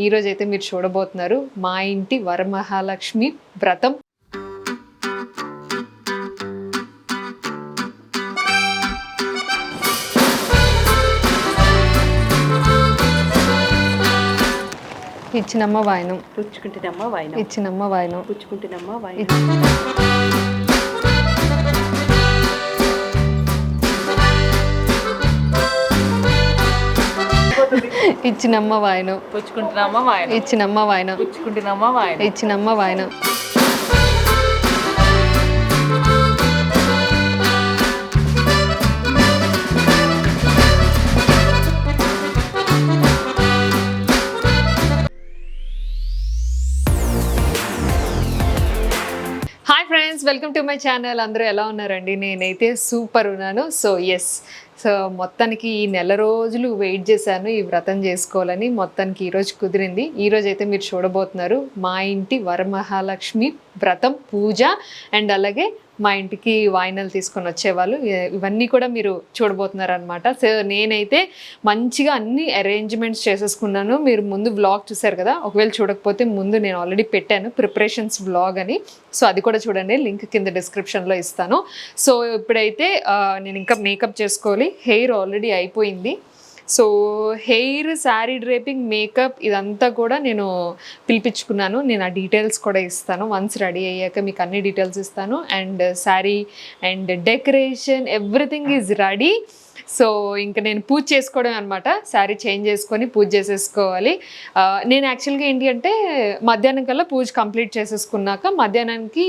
ఈరోజైతే మీరు చూడబోతున్నారు మా ఇంటి వరమహాలక్ష్మి వ్రతం. ఇచ్చినమ్మ వాయనం, పుచ్చుకుంటున్నమ్మ వాయనం, ఇచ్చినమ్మ వాయనం, పుచ్చుకుంటున్నమ్మ వాయనం. ఇచ్చినమ్మ వాయనం, పుచ్చుకుంటున్నమ్మ వాయనం, ఇచ్చినమ్మ వాయనం, పుచ్చుకుంటున్నమ్మ వాయనం, ఇచ్చినమ్మ వాయనం. Hi friends, welcome to my channel. అందరూ ఎలా ఉన్నారండి? నేనైతే సూపర్ ఉన్నాను. సో మొత్తానికి ఈ నెల రోజులు వెయిట్ చేశాను ఈ వ్రతం చేసుకోవాలని. మొత్తానికి ఈరోజు కుదిరింది. ఈరోజు అయితే మీరు చూడబోతున్నారు మా ఇంటి వరమహాలక్ష్మి వ్రతం పూజ అండ్ అలాగే మా ఇంటికి వాయినాలు తీసుకొని వచ్చేవాళ్ళు. ఇవన్నీ కూడా మీరు చూడబోతున్నారు అనమాట. సో నేనైతే మంచిగా అన్ని అరేంజ్మెంట్స్ చేసేసుకున్నాను. మీరు ముందు వ్లాగ్ చూసారు కదా, ఒకవేళ చూడకపోతే ముందు నేను ఆల్రెడీ పెట్టాను ప్రిపరేషన్స్ వ్లాగ్ అని. సో అది కూడా చూడండి, లింక్ కింద డిస్క్రిప్షన్లో ఇస్తాను. సో ఇప్పుడైతే నేను ఇంకా మేకప్ చేసుకోవాలి. హెయిర్ ఆల్రెడీ అయిపోయింది. So hair, sari draping, makeup ఇదంతా కూడా నేను పిలిపించుకున్నాను. నేను ఆ డీటెయిల్స్ కూడా ఇస్తాను. వన్స్ రెడీ అయ్యాక మీకు అన్ని డీటెయిల్స్ ఇస్తాను. And sari and decoration everything is ready. So ఇంకా నేను పూజ చేసుకోవడం అనమాట. శారీ చేంజ్ చేసుకొని పూజ చేసేసుకోవాలి. నేను యాక్చువల్గా ఏంటి అంటే మధ్యాహ్నం కల్లా పూజ కంప్లీట్ చేసేసుకున్నాక మధ్యాహ్నానికి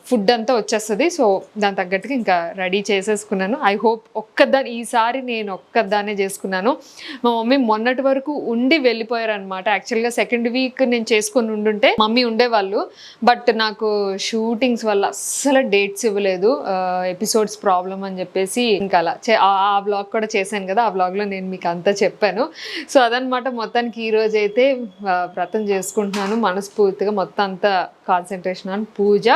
ఫుడ్ అంతా వచ్చేస్తుంది. సో దాని తగ్గట్టుగా ఇంకా రెడీ చేసేసుకున్నాను. ఐ హోప్ ఈసారి నేను ఒక్కదాన్నే చేసుకున్నాను. మా మమ్మీ మొన్నటి వరకు ఉండి వెళ్ళిపోయారనమాట. యాక్చువల్గా సెకండ్ వీక్ నేను చేసుకొని ఉండుంటే మమ్మీ ఉండేవాళ్ళు. బట్ నాకు షూటింగ్స్ వల్ల అస్సలు డేట్స్ ఇవ్వలేదు. ఎపిసోడ్స్ ప్రాబ్లం అని చెప్పేసి ఇంకా అలా ఆ వ్లాగ్ కూడా చేశాను కదా, ఆ వ్లాగ్లో నేను మీకు అంతా చెప్పాను. సో అదనమాట. మొత్తానికి ఈరోజు అయితే వ్రతం చేసుకుంటున్నాను మనస్ఫూర్తిగా. మొత్తం అంతా కాన్సన్ట్రేషన్ ఆన్ పూజ.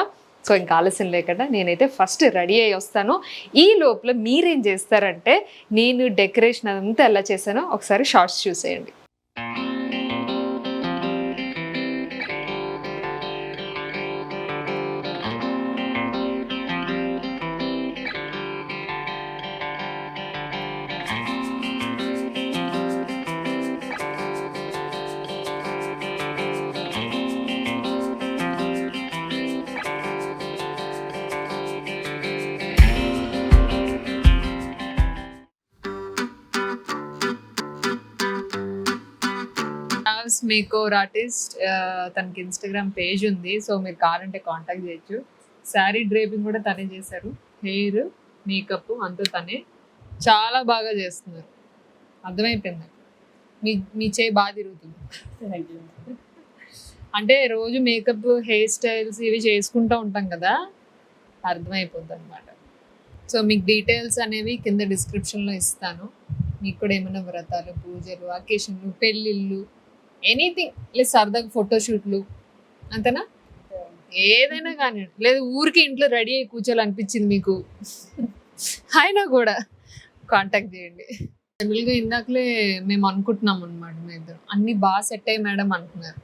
సో ఇంకా ఆలస్యం లేకుండా నేనైతే ఫస్ట్ రెడీ అయ్యి వస్తాను. ఈ లోపల మీరేం చేస్తారంటే నేను డెకరేషన్ అంతా ఎలా చేశానో ఒకసారి షార్ట్స్ చూసేయండి. మేకోవర్ ఆర్టిస్ట్, తనకి ఇన్స్టాగ్రామ్ పేజ్ ఉంది. సో మీరు కావాలంటే కాంటాక్ట్ చేయొచ్చు. శారీ డ్రేపింగ్ కూడా తనే చేశారు. హెయిర్, మేకప్ అంతా తనే చాలా బాగా చేస్తున్నారు. అర్థమైపోయింది. మీ చేయి బాగా తిరుగుతుంది. అంటే రోజు మేకప్, హెయిర్ స్టైల్స్ ఇవి చేసుకుంటూ ఉంటాం కదా, అర్థమైపోద్ది అనమాట. సో మీకు డీటెయిల్స్ అనేవి కింద డిస్క్రిప్షన్లో ఇస్తాను. మీకు కూడా ఏమైనా వ్రతాలు, పూజలు, అకేషన్లు, పెళ్ళిళ్ళు, ఎనీథింగ్, లేదు సరదాగా ఫోటోషూట్లు, అంతేనా? ఏదైనా కానీ, లేదు ఊరికి ఇంట్లో రెడీ అయ్యి కూర్చోాలనిపించింది మీకు అయినా కూడా కాంటాక్ట్ చేయండి. జనరల్గా ఇందాకలే మేము అనుకుంటున్నాం అనమాట, మా ఇద్దరు అన్నీ బాగా సెట్ అయ్యి మేడం అంటున్నారు.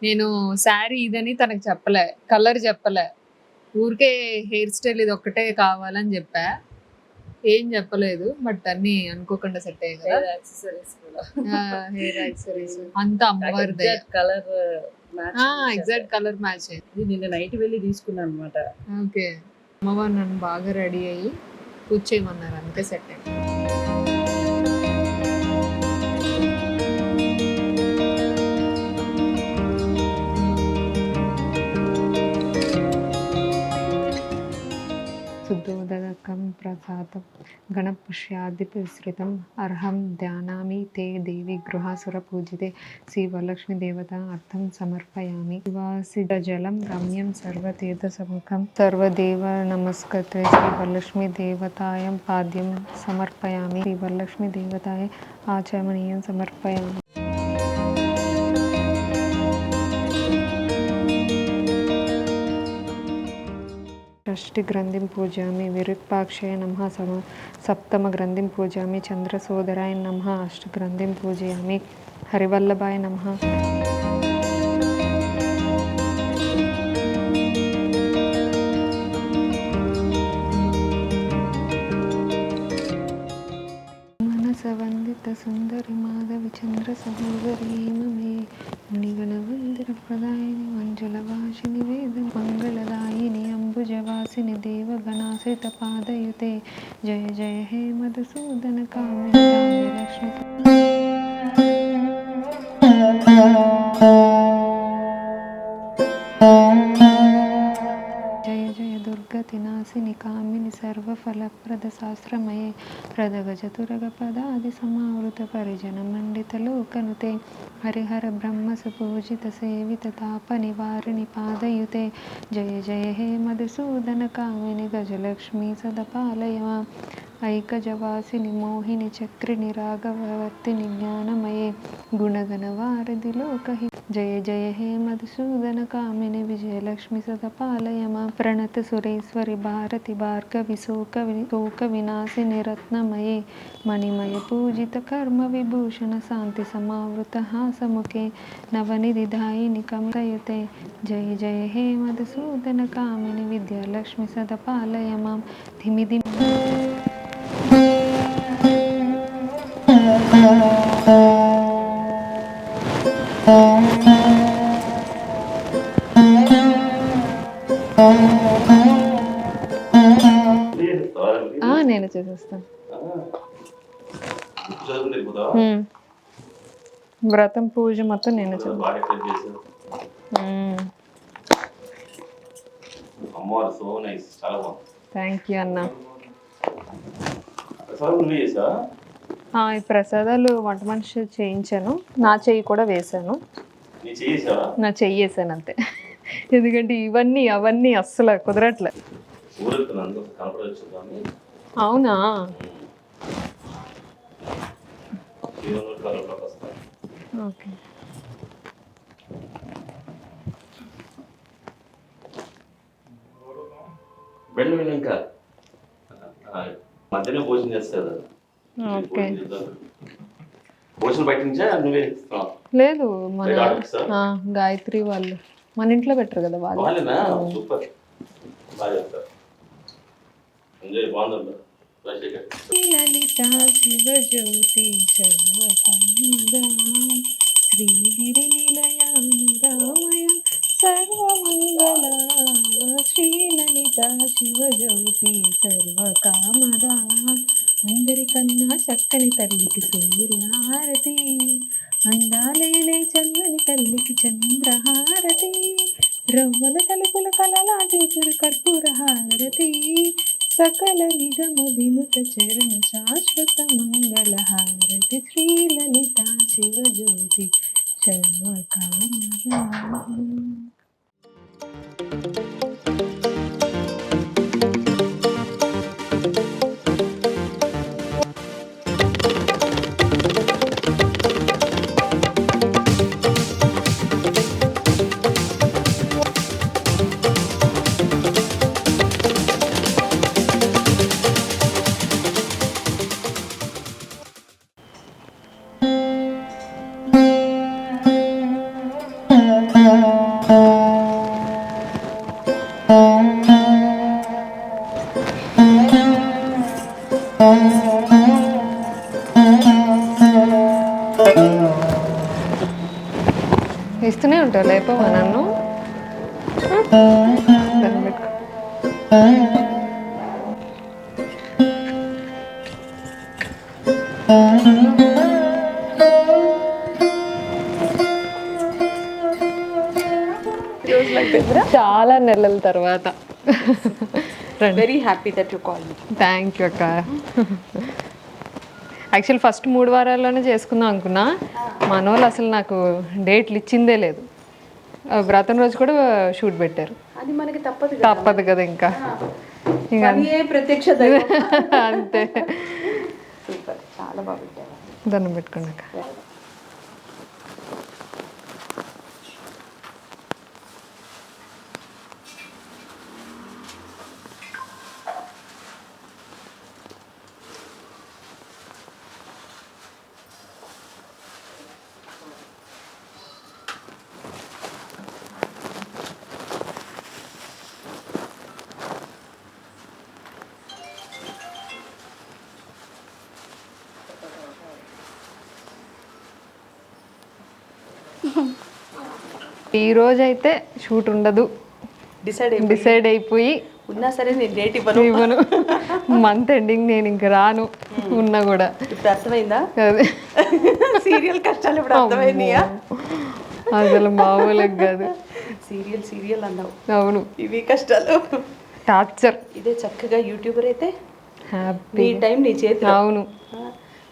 నేను శారీ ఇదని తనకు చెప్పలే, కలర్ చెప్పలే, ఊరికే హెయిర్ స్టైల్ ఇది ఒక్కటే కావాలని చెప్పా, ఏం చెప్పలేదు. బట్ అన్ని అనుకోకుండా సెట్ అయ్యాయి కదా. హెయిర్ యాక్సెసరీస్ అంతా అమ్మవారిదే. కలర్ ఎగ్జాక్ట్ కలర్ మ్యాచ్ అయింది. నిన్న నైట్ వెళ్ళి తీసుకున్నాను అనమాట. ఓకే, అమ్మవారు నన్ను బాగా రెడీ అయ్యి పూజ చేయమన్నారు, అందుకే సెట్ అయింది. శుద్ధోదకం ప్రసాదం గణపుష్యాదివిశ్రితం అర్హం ధ్యానామి తే దేవి గృహాసుర పూజితే శ్రీవరలక్ష్మి దేవత అర్థం సమర్పయామి. శివాసిజలం రమ్యం సర్వతీర్థ సముఖం సర్వదేవ నమస్కృతే శ్రీవరలక్ష్మి దేవతాయం పాద్యం సమర్పయామి. శ్రీవరలక్ష్మి దేవతాయ ఆచమనీయం సమర్పయామి. షష్ఠిగ్రంథిం పూజయామి. విరూపాక్షాయ నమః సప్తమగ్రంథిం పూజయామి. చంద్రసోదరాయ నమః అష్టగ్రంథిం పూజయామి. హరివల్లభాయ నమః. మనసవందిత సుందరి మాధవి చంద్ర సహోదరీ మమే మునిగణ వందిర ప్రదాయిని మంజుల వాసిని వేద మంగళదాయిని అంబుజవాసిని దేవగణాశ్రిత పాదయుతే జయ జయ హే మధుసూదన కామిని కామ్యలక్ష్మి. జయ జయ దుర్గతి నాశిని కామిని సర్వఫలప్రద శాస్త్రమయే ప్రదగజ తురగ పదాది సమావృత పరిజన మండిత లోకనుతే హరిహర బ్రహ్మస పూజిత సేవిత తాప నివారిణి పాదయుతే జయ జయ హే మధుసూదన కామిని గజలక్ష్మీ సదపాలయమా. ఐకజవాసిని మోహిని చక్రిని రాఘవవర్తిని జ్ఞానమయే గుణగణ వారధి లోకహి జయ జయ హే మధుసూదన కామిని విజయలక్ష్మి సదపాలయమా. ప్రణత సురేశ్వరి భారతి భార్గవి శోక వినాశిని రత్నమయే మణిమయ పూజిత కర్మ విభూషణ శాంతి సమావృత హాసముఖే నవనిధి దాయిని కమయుతే జయ జయ హే మధుసూదన కామిని విద్యాలక్ష్మి సదపాలయమా. ధిమిధి నేను చేసేస్తాను. వ్రతం పూజ మొత్తం నేను చేస్తాను. థ్యాంక్ యూ అన్న. ఈ ప్రసాదాలు వంట మనిషి చేయించాను, నా చెయ్యి కూడా వేసాను. నా చెయ్యి వేసాను అంతే, ఎందుకంటే ఇవన్నీ అవన్నీ అస్సలు కుదరట్లే. అవునా, ఓకే. ఇంకా మధ్యలో భోజనం చేస్తారు. ఓకే, భోజనం బయట నుంచా నువ్వే? లేదు, మన గాయత్రి వాళ్ళు మన ఇంట్లో పెట్టరు కదా వాళ్ళు. సూపర్, బాగా చెప్తారు. ఎంజాయ్, బాగుంది. లలిత శివజ్యోతి శ్రీగిరి నిలయ నిరామయ సర్వమంగళ శ్రీలలిత శివజ్యోతి సర్వకామద. అందరికన్నా చక్కని తల్లికి సూర్యహారతి, అందాలేలే చల్లని తల్లికి చంద్రహారతి, రవ్వల తలుపుల కలలా చూతురు కర్పూర హారతి, సకల నిగమ వినుత చరణ శాశ్వత మంగళ హారతి, శ్రీలలిత శివజ్యోతి సర్వకామద. ఇస్తూనే ఉంటావు, లేపవా నన్ను? చాలా నెలల తర్వాత. Very happy that you call me. Thank you అక్క. యాక్చువల్ ఫస్ట్ 3 వారాల్లోనే చేసుకుందాం అనుకున్నా, మనోళ్ళు అసలు నాకు డేట్లు ఇచ్చిందే లేదు. వ్రతం రోజు కూడా షూట్ పెట్టారు. అది మనకి తప్పదు కదా, ఇంకా ప్రత్యక్ష అంతే. సూపర్, చాలా బాగా పెట్టారు. దండం పెట్టుకున్నాక ఈ రోజు అయితే షూట్ ఉండదు, డిసైడ్ అయిపోయి ఉన్నా సరే నేను డేట్ ఇవ్వను. ఇవ్వను. మంత్ ఎండింగ్ నేను ఇంక రాను ఉన్నా కూడా. ఇప్పుడు అర్థమైందా అదే సీరియల్ కష్టాలు ఇప్పుడు అర్థమైందియా? అసలు మామూలుగా కాదు. సీరియల్ అన్నావు, అవును, ఇవి కష్టాలు. టార్చర్. ఇదే చక్కగా యూట్యూబర్ అయితే హ్యాపీ. నీ టైం నీ చేతిలో. అవును,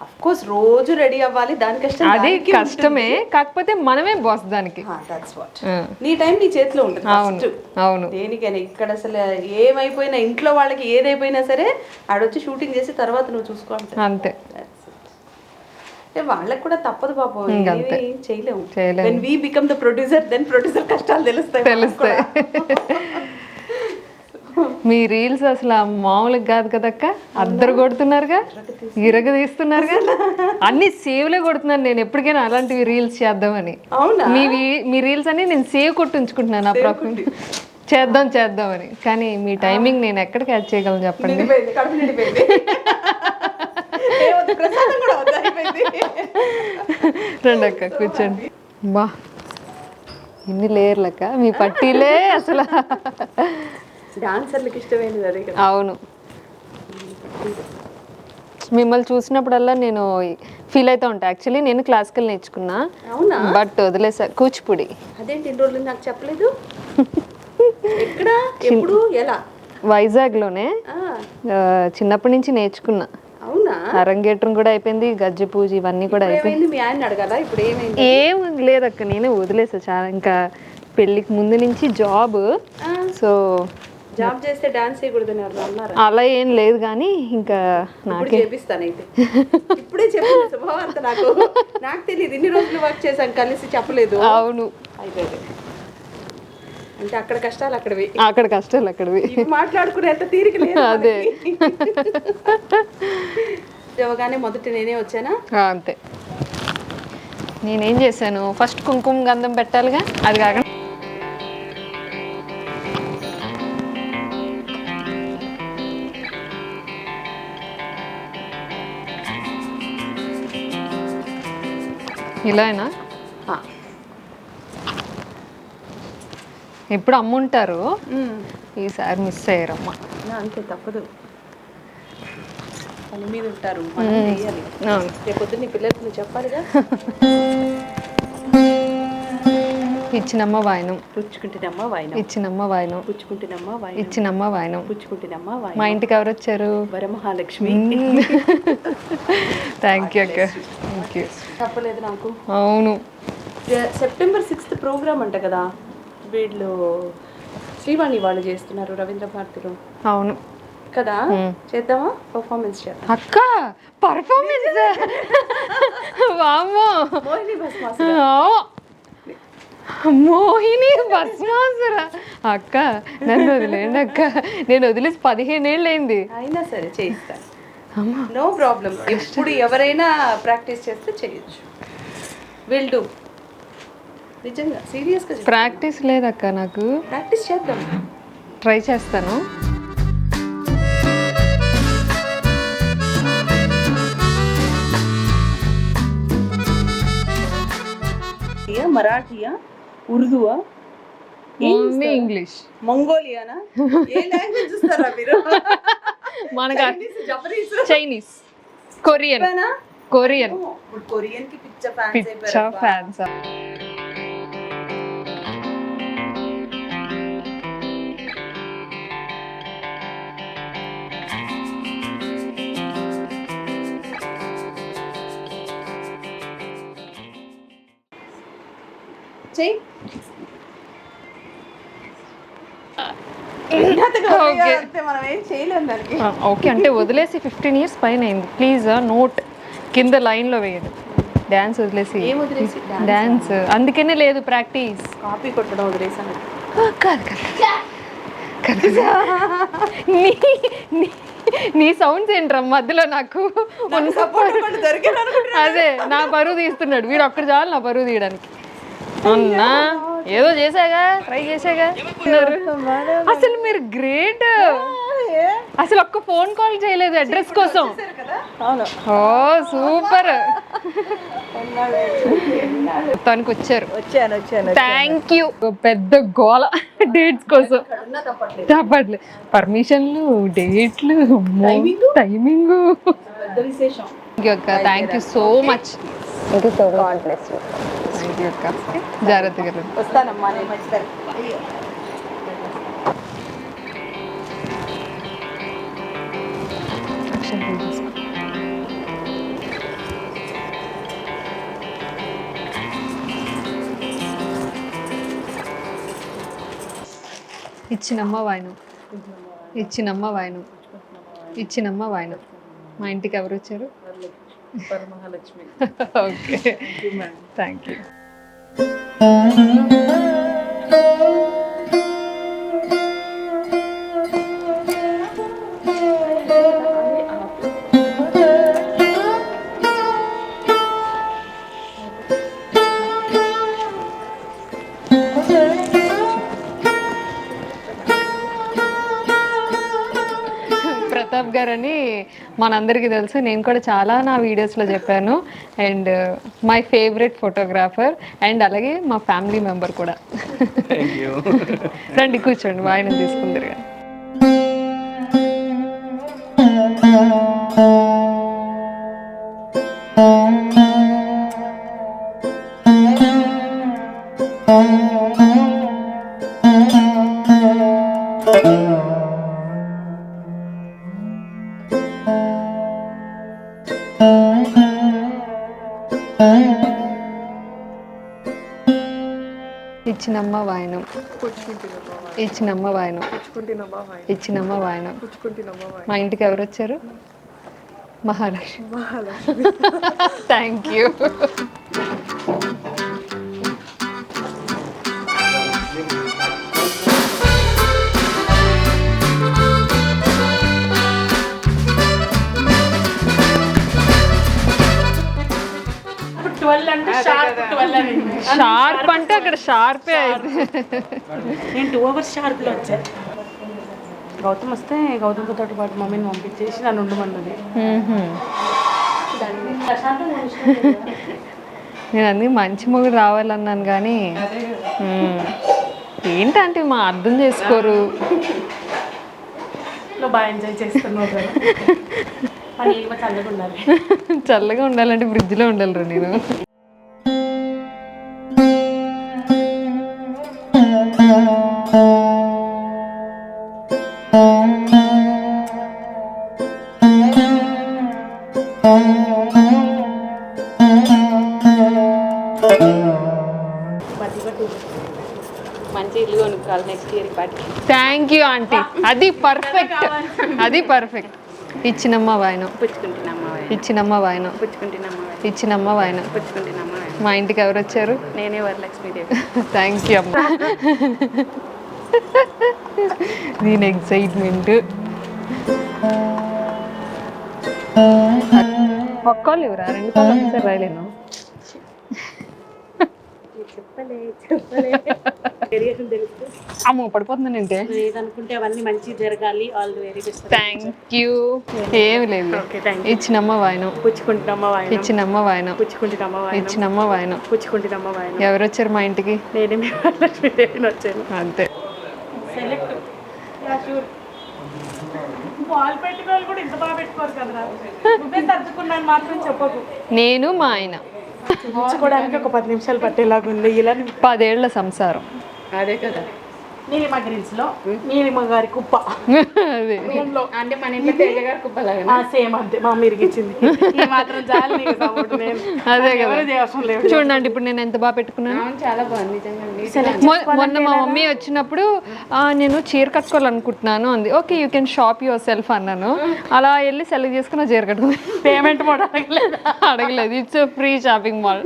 అఫ్ కోర్స్ రోజు రెడీ అవ్వాలి, దాని కష్టం అది దానికి కష్టమే, కాకపోతే మనమే బాస్ దానికి. ఉంటుంది. That's what. నీ టైం నీ చేతిలో ఉంటుంది అవును first. అవును. దేనికైనా ఇక్కడ అసలు ఏమైపోయినా ఇంట్లో వాళ్ళకి ఏదైపోయినా సరే ఆడొచ్చి షూటింగ్ చేసి తర్వాత నువ్వు చూసుకో అంటారు. అంతే. వాళ్ళకి కూడా తప్పదు పాపం, ఇంకంతే. ఏమీ చేయలేము. చేయలేము. When we become the producer, then producer కష్టాలు తెలుస్తాయి. తెలుస్తాయి. మీ రీల్స్ అసలు మామూలుగా కాదు కదక్క, అద్దరు కొడుతున్నారుగా, ఇరగ తీస్తున్నారుగా, అన్ని సేవ్లే కొడుతున్నాను నేను. ఎప్పటికైనా అలాంటివి రీల్స్ చేద్దామని. అవునా? మీ రీల్స్ అని నేను సేవ్ కొట్టి ఉంచుకుంటున్నాను నా ప్రొఫైల్, చేద్దామని. కానీ మీ టైమింగ్ నేను ఎక్కడ క్యాచ్ చేయగలను చెప్పండి. నిండిపోయింది, కడుపు నిండిపోయింది. ఏమొద్దు, ప్రసాదం కూడా వద్దు, అయిపోయింది. రండి అక్క కూర్చోండి. బా ఇన్ని లేయర్లక్క మీ పట్టీలే అసలు. డాన్సర్లకు ఇష్టమైనది అదే కదా. అవును, మిమ్మల్ని చూసినప్పుడల్లా నేను ఫీల్ అవుతూ ఉంటా. యాక్చువల్లీ నేను క్లాసికల్ నేర్చుకున్నా, అవునా? బట్ వదిలేసా. కూచిపూడి. అదేంటి ఇన్ని రోజులు నాకు చెప్పలేదు? ఎక్కడ, ఎప్పుడు, ఎలా? వైజాగ్లోనే ఆ, చిన్నప్పటి నుంచి నేర్చుకున్నా. అవునా? అరంగేట్రం కూడా అయిపోయింది, గజ్జె పూజ ఇవన్నీ కూడా అయిపోయింది. ఏమైంది, మీ ఆయన అడగాలా ఇప్పుడు ఏమైంది? ఏం లేదక్క, నేనే వదిలేసా చాలా. ఇంకా పెళ్ళికి ముందు నుంచి జాబ్. సో జాబ్ చేస్తే డాన్స్ చేయకూడదని ఎవరు అన్నారా? అలా ఏం లేదు, కానీ ఇంకా ఇప్పుడు నాకే చేపిస్తాను అయితే. ఇప్పుడే చెప్పలేదు శుభవార్త. నాకు తెలియదు, ఇన్ని రోజులు వర్క్ చేశాం కలిసి, చెప్పలేదు. అవును, అయితే అంటే అక్కడ కష్టాలు అక్కడవి, అక్కడ కష్టాలు అక్కడవి. ఇవి మాట్లాడుకునేంత తీరిక లేదు. అదే. దేవగానే మొదట నేనే వచ్చానా? అంతే. నేనేం చేశాను, ఫస్ట్ కుంకుమ గంధం పెట్టాలిగా, అది కాక ఇలానా. ఎప్పుడు అమ్ముంటారు, ఈసారి మిస్ అయ్యారమ్మ. అంతే, తప్పదు. పని మీద ఉంటారు, మనం చేయాలి. అవును. రేపొద్దు నీ పిల్లలకు నువ్వు చెప్పాలిగా. ఇచ్చినమ్మ వాయనం, పుచ్చుకుంటేనమ్మా వాయినం, ఇచ్చినమ్మ వాయనం, పుచ్చుకుంటేనమ్మా వాయినం, ఇచ్చినమ్మ వాయనం. పుచ్చుకుంటేనమ్మా మా వాయినం. ఇంటికి ఎవరు వచ్చారు? వరమహాలక్ష్మి. థ్యాంక్ యూ అక్క, థ్యాంక్ యూ. చెప్పలేదు నాకు. అవును, సెప్టెంబర్ 6th ప్రోగ్రామ్ అంట కదా, వీళ్ళు శ్రీవాణి వాళ్ళు చేస్తున్నారు రవీంద్ర భారతిలో. అవును కదా, చేద్దామా? పర్ఫార్మెన్స్ చేద్దాం. అక్క, పర్ఫార్మెన్స్ వామ్మో. మోహిని భస్మాసు. మోహిని భస్మాసుర. అక్క నన్ను వదిలేండి అక్క, నేను వదిలేసి 15 ఏళ్ళు అయింది. అయినా సరే చేయిస్తాను, నో ప్రాబ్లం. ఎప్పుడు ఎవరైనా ప్రాక్టీస్ చేస్తే చేయొచ్చు. Will do. నిజంగా సీరియస్గా ప్రాక్టీస్ లేదక్క నాకు. ప్రాక్టీస్ చేద్దాం, ట్రై చేస్తాను. మరాఠీయా, ఉర్దూవా, ఓన్లీ ఇంగ్లీష్. మంగోలియానా? ఏ లాంగ్వేజ్ చూస్తారా మీరు? మనకు Japanese, Chinese, Korean. Korean Korean కి పిచ్చ పిచ్చ ఫ్యాన్స్. చెయ్యి. మనం ఏం చేయలేం దానికి. ఓకే, అంటే వదిలేసి 15 years పైన అయింది. ప్లీజ్ నోట్ కింద లైన్లో వేయండి. డ్యాన్స్ వదిలేసి. ఏం వదిలేసి? డ్యాన్స్. అందుకనే లేదు ప్రాక్టీస్. కాపీ కొట్టడం వదిలేసాను. కాదు నీ సౌండ్స్ ఏంట్రా మధ్యలో? నాకు అదే నా పరువు తీస్తున్నాడు వీడు. ఒక్కడు చాలు నా పరువు తీయడానికి. అవునా, ఏదో చేసాగా, ట్రై చేసాగా. అసలు మీరు గ్రేట్. అసలు ఒక్క ఫోన్ కాల్ చేయలేదు అడ్రస్ కోసం. అవును. ఓ సూపర్, తనకు వచ్చారు. వచ్చాను. Thank you. పెద్ద గోల డేట్స్ కోసం. తప్పట్లేదు, పర్మిషన్లు, డేట్లు, timing. Thank you so much. Thank you అక్క, జాగ్రత్తగా రండి. వస్తానమ్మా నేను మంచిదని. ఇచ్చినమ్మ వాయనం, ఇచ్చినమ్మ వాయనం, ఇచ్చినమ్మ వాయనం. మా ఇంటికి ఎవరు వచ్చారు? Paramahalakshmi. Okay, thank you. Pratap గారని మనందరికీ తెలుసు, నేను కూడా చాలా నా వీడియోస్లో చెప్పాను. And my favourite photographer and అలాగే మా ఫ్యామిలీ మెంబర్ కూడా. రండి కూర్చోండి, ఆయన తీసుకుందరు కానీ. ఇచ్చినమ్మ వాయనం, ఇచ్చినమ్మ వాయనం, ఇచ్చినమ్మ వాయనం. మా ఇంటికి ఎవరు వచ్చారు? మహాలక్ష్మి. Thank you. షార్ప్ అంటే అక్కడ షార్పే అయితే. నేను 2 hours షార్ప్లో వచ్చాను. గౌతమ్ వస్తే గౌతమ్తో పాటు మమ్మీని పంపించేసి నన్ను ఉండమన్నది. నేను అన్ని మంచి మొగుడు రావాలన్నాను కానీ ఏంటంటే మా అర్థం చేసుకోరు. బాగా ఎంజాయ్ చేస్తున్నావు కదా. పని చల్లగా ఉండాలి. చల్లగా ఉండాలంటే ఫ్రిడ్జ్లో ఉండాలిరా నేను. మంచి ఇల్లు కొనుక్కోవాలి నెక్స్ట్ ఇయర్ పాటికి. థ్యాంక్ యూ ఆంటీ, అది పర్ఫెక్ట్, అది పర్ఫెక్ట్. ఇచ్చినమ్మ వాయనం, పుచ్చుకుంటున్నామ్మా ఇచ్చినమ్మ వాయనం, పుచ్చుకుంటున్నామ్మా ఇచ్చినమ్మ వాయనం. పుచ్చుకుంటున్నామ్మా. మా ఇంటికి ఎవరు వచ్చారు? నేనే వరలక్ష్మీదేవి. థ్యాంక్ యూ అమ్మ. దీని ఎక్సైట్మెంట్. ఒక్కళ్ళు ఎవరా? 2 కాళ్ళు ఒకసారి రాయలేను. అమ్మో పడిపోతున్నాను అంటే ఏదనుకుంటే అవన్నీ మంచి జరగాలి. All the very best. Thank you. ఏమి లేదు. ఇచ్చినమ్మ వాయనం, పుచ్చుకుంటున్నామ్మా వాయనం, ఇచ్చినమ్మ వాయనం, పుచ్చుకుంటున్నామ్మా వాయనం, ఇచ్చినమ్మ వాయనం. పుచ్చుకుంటున్నామ్మా వాయనం. ఎవరు వచ్చారు మా ఇంటికి? నేనే మీ వరలక్ష్మీదేవిని వచ్చాను. అంతే. సెలెక్ట్ పాలు పెట్టుకోవాలి కూడా ఇంత బాగా పెట్టుకోరు కదరా. నువ్వే తరుచుకున్నాను మాత్రం చెప్పకు. నేను మా ఆయన చూసుకోవడానికి ఒక 10 నిమిషాలు పట్టేలాగుంది. ఇలా 10 ఏళ్ల సంసారం. అదే కదా. నీలిమ గ్రీన్స్లో నీలిమ గారి కుప్ప. అదే అంటే మన ఇంట్లో తేజ గారి కుప్పలాగా సేమ్ అంతే. మా మీరికి ఇచ్చింది ఈ మాత్రం చాలు నీకు సపోర్ట్. నేను అదే కదా. ఎవరు చేయవసరం లేదు. చూడండి ఇప్పుడు నేను ఎంత బాగా పెట్టుకున్నాను. చాలా బాగుంది నిజంగా. మొన్న మా మమ్మీ వచ్చినప్పుడు నేను చీర కట్టుకోవాలనుకుంటున్నాను అంది. Okay you can shop your self అన్నాను. అలా వెళ్ళి సెలెక్ట్ చేసుకుని చీర కట్టుకున్నాను. పేమెంట్ కూడా అడగలేదు. అడగలేదు. It's free shopping mall.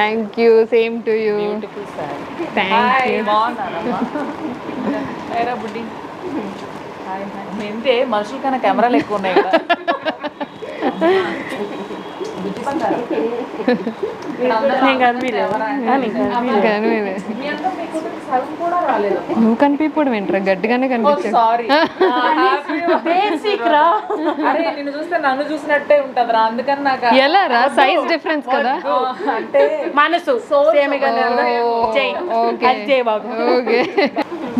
Thank you, same to you. Beautiful sari. Thank you. బాగున్నానమ్మా. ఏరా బుడ్డి. ఇంతే మనుషుల కన్నా కెమెరాలు ఎక్కువ ఉన్నాయి కదా. నేను కనిపించలేదు. నువ్వు కనిపించడం ఏంట్రా, గట్టిగానే కనిపించావు. సారీ బేసిక్ రా. అరే నిన్ను చూస్తే నన్ను చూసినట్టే ఉంటది రా, అందుకని నాకు ఎలా రా, సైజ్ డిఫరెన్స్ కదా. అంటే మనసు ఓకే ఓకే.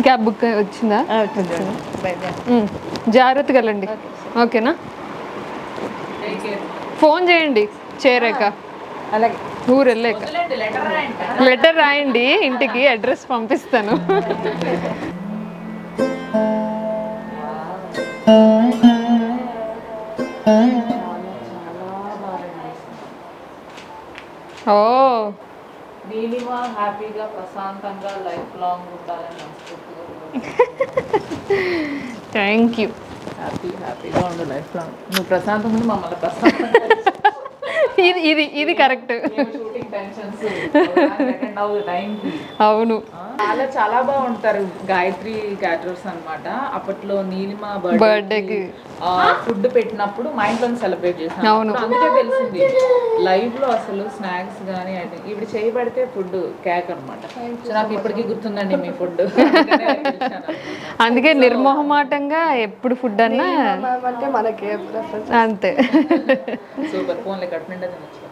క్యాబ్ బుక్ వచ్చిందా? జాగ్రత్తగా వెళ్ళండి, ఓకేనా? ఫోన్ చేయండి చేరాక, అలాగే ఊరు వెళ్ళాక. లెటర్ రాయండి ఇంటికి, అడ్రస్ పంపిస్తాను. ఓ నీలిమా హ్యాపీగా ప్రశాంతంగా లైఫ్ లాంగ్ ఉండాలని థ్యాంక్ యూ. హ్యాపీగా ఉండు లైఫ్ లాంగ్. నువ్వు ప్రశాంతంగా ఉండి మమ్మల్ని ప్రశాంతంగా ఇది ఇది ఇది కరెక్ట్. షూటింగ్ టెన్షన్స్ టైంకి అవును, చాలా చాలా బాగుంటారు గాయత్రి క్యాటరర్స్ అన్నమాట. అప్పట్లో నీలిమ బర్త్డేకి ఫుడ్ పెట్టినప్పుడు మా ఇంట్లో సెలబ్రేట్ చేసాను. అవును. అందుకే తెలిసింది లైవ్ లో అసలు స్నాక్స్ కానీ ఇప్పుడు చేయబడితే ఫుడ్ కేక్ అనమాట. నాకు ఇప్పటికీ గుర్తుందండి మీ ఫుడ్. అందుకే నిర్మోహమాటంగా ఎప్పుడు ఫుడ్ అన్నా అంటే మనకి అంతే. సూపర్. ఫోన్లే కట్ నిండా తినొచ్చు.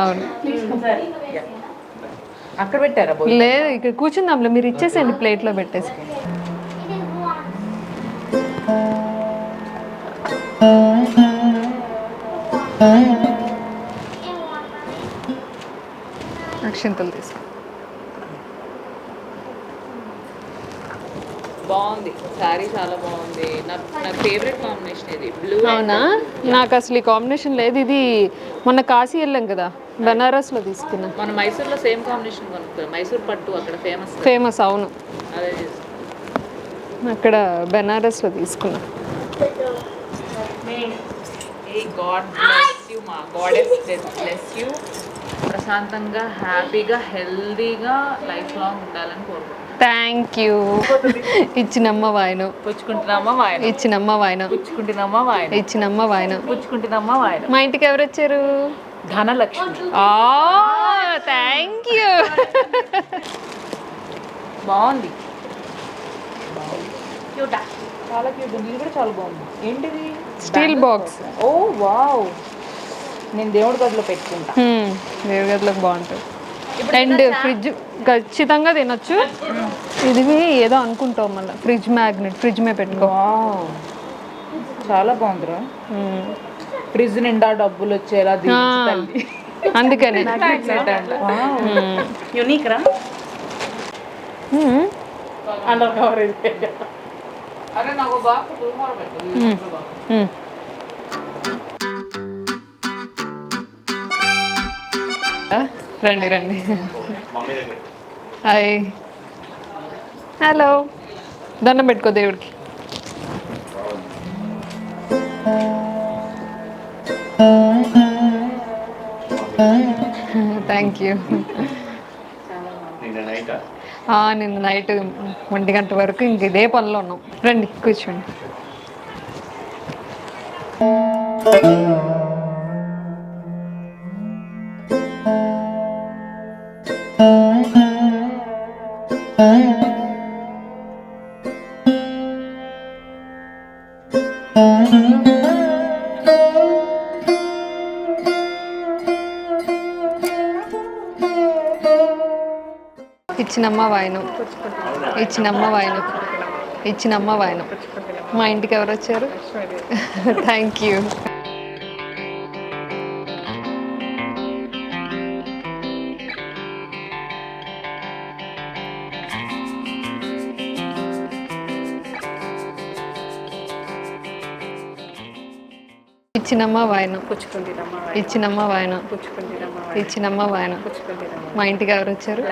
అవును, అక్కడ పెట్టారా లేదు ఇక్కడ కూర్చుందాంలో, మీరు ఇచ్చేసేయండి ప్లేట్లో పెట్టేసి. అక్షింతలు తీసుకో. బాగుంది శారీ, చాలా బాగుంది. నాకు ఫేవరెట్ కాంబినేషన్ ఇది బ్లూ. అవునా, నాకు అసలు ఈ కాంబినేషన్ లేదు. ఇది మొన్న కాశీ వెళ్ళాం కదా, బనారస్లో తీసుకున్నా. మన మైసూర్లో సేమ్ కాంబినేషన్ కొనుక్కోవాలి. మైసూర్ పట్టు అక్కడ ఫేమస్. అవును, అదే అక్కడ బనారస్లో తీసుకున్నా. గాడ్ బ్లెస్ యూ మా గాడెస్ బ్లెస్ యూ. ప్రశాంతంగా హ్యాపీగా హెల్దీగా లైఫ్ లాంగ్ ఉండాలని కోరుకుంటున్నాను. Thank you. ఇచ్చినమ్మ వాయను, పుచ్చుకుంటున్నామా వాయన, ఇచ్చినమ్మ వాయను, పుచ్చుకుంటున్నామా వాయన, ఇచ్చినమ్మ వాయను. పుచ్చుకుంటున్నామా వాయన. మా ఇంటికి ఎవరు వచ్చారు? ధనలక్ష్మి. Thank you. బాగుంది, చాలా క్యూట్. నీళ్ళు కూడా చాలా బాగుంది. ఏంటిది? Steel box. ఓ వావ్, నేను దేవుడి గదిలో పెట్టుకుంటా. దేవుడి గదిలోకి బాగుంటుంది. అండ్ ఫ్రిడ్జ్ ఖచ్చితంగా తినొచ్చు. ఇది ఏదో అనుకుంటాం మళ్ళీ, ఫ్రిడ్జ్ మ్యాగ్నెట్, ఫ్రిడ్జ్ మే పెట్టుకో. చాలా బాగుందిరా. ఫ్రిడ్జ్ నిండా డబ్బులు వచ్చేలా అందుకనే యూనిక్ రా. అండర్ కవర్ అరే నాకు రండి రండి. Hi, hello. దండం పెట్టుకో దేవుడికి. Thank you. నిన్న నైట్ 1 గంట వరకు ఇంక ఇదే పనిలో ఉన్నాం. రండి కూర్చోండి. ఇచ్చినమ్మ వాయనం, ఇచ్చినమ్మ వాయనం, ఇచ్చినమ్మ వాయనం. మా ఇంటికి ఎవరు వచ్చారు? Thank you. ఇచ్చినమ్మ వాయనం, ఇచ్చినమ్మ వాయనం, ఇచ్చినమ్మ వాయనం. మా ఇంటికి ఎవరు వచ్చారు?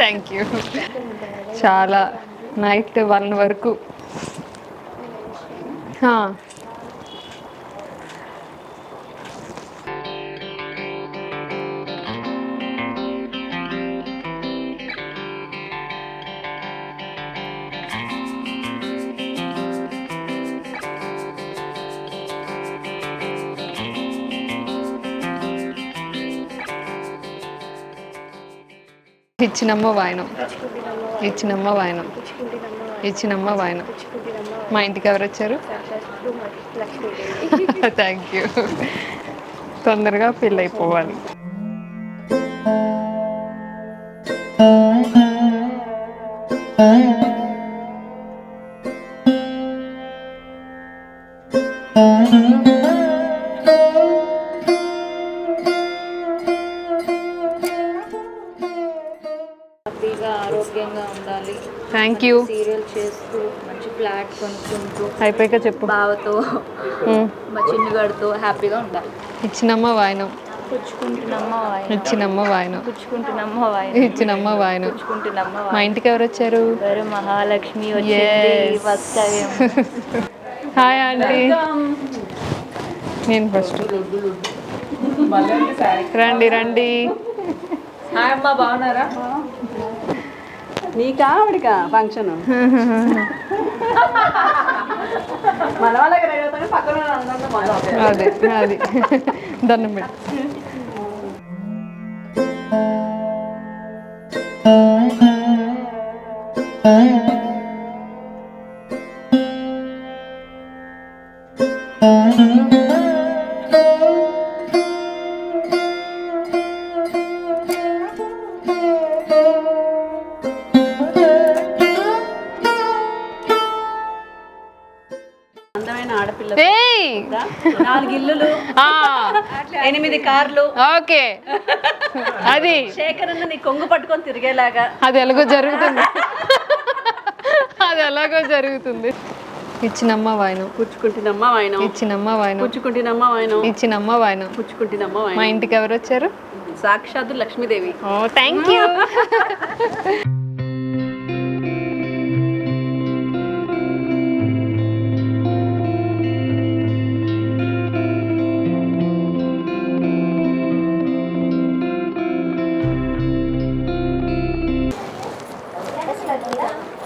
Thank you. చాలా నైట్ 1 వరకు. ఇచ్చినమ్మ వాయనం, ఇచ్చినమ్మ వాయనం, ఇచ్చినమ్మ వాయనం. మా ఇంటికి ఎవరు వచ్చారు? Thank you. తొందరగా పెళ్ళైపోవాలి. హ్యాపీగా ఆరోగ్యంగా ఉండాలి. Thank you. సీరియల్ చేస్తూ మంచి ఫ్లాట్ కొనుక్కుంటూ అయిపోయాక చెప్పు. బావతో మా చిన్నగాడితో హ్యాపీగా ఉండాలి. ఇచ్చినమ్మ వాయనం, పుచ్చుకుంటున్నమ్మ వాయనం, ఇచ్చినమ్మ వాయనం, పుచ్చుకుంటున్నమ్మ వాయనం, ఇచ్చినమ్మ వాయనం. పుచ్చుకుంటున్నమ్మ మా వాయనం. ఇంటికి ఎవరు వచ్చారు? పేరు మహాలక్ష్మి వచ్చింది. Yes. First time. Hi aunty. నేను ఫస్ట్. రండి రండి. హాయ్ అమ్మా, బాగున్నారా? నీకా ఆవిడికా ఫంక్షన్ మన వాళ్ళకి రెడీ అవుతాను, పక్కన అందరితో మొదలు. అదే అది దండం పెట్టి. అందమైన ఆడపిల్ల, ఏయ్ 4 ఇల్లులు, 8 కార్లు, ఓకే. అది శేఖరన్న నీ కొంగు పట్టుకొని తిరిగేలాగా. అది ఎలాగో జరుగుతుంది, అది ఎలాగో జరుగుతుంది. ఇచ్చినమ్మ వాయనం, పుచ్చుకుంటున్నమ్మ వాయనం, ఇచ్చినమ్మ వాయనం, పుచ్చుకుంటున్నమ్మ వాయనం, ఇచ్చినమ్మ వాయనం. పుచ్చుకుంటున్నమ్మ మా వాయనం. ఇంటికి ఎవరు వచ్చారు? సాక్షాత్తు లక్ష్మీదేవి. ఓ thank you.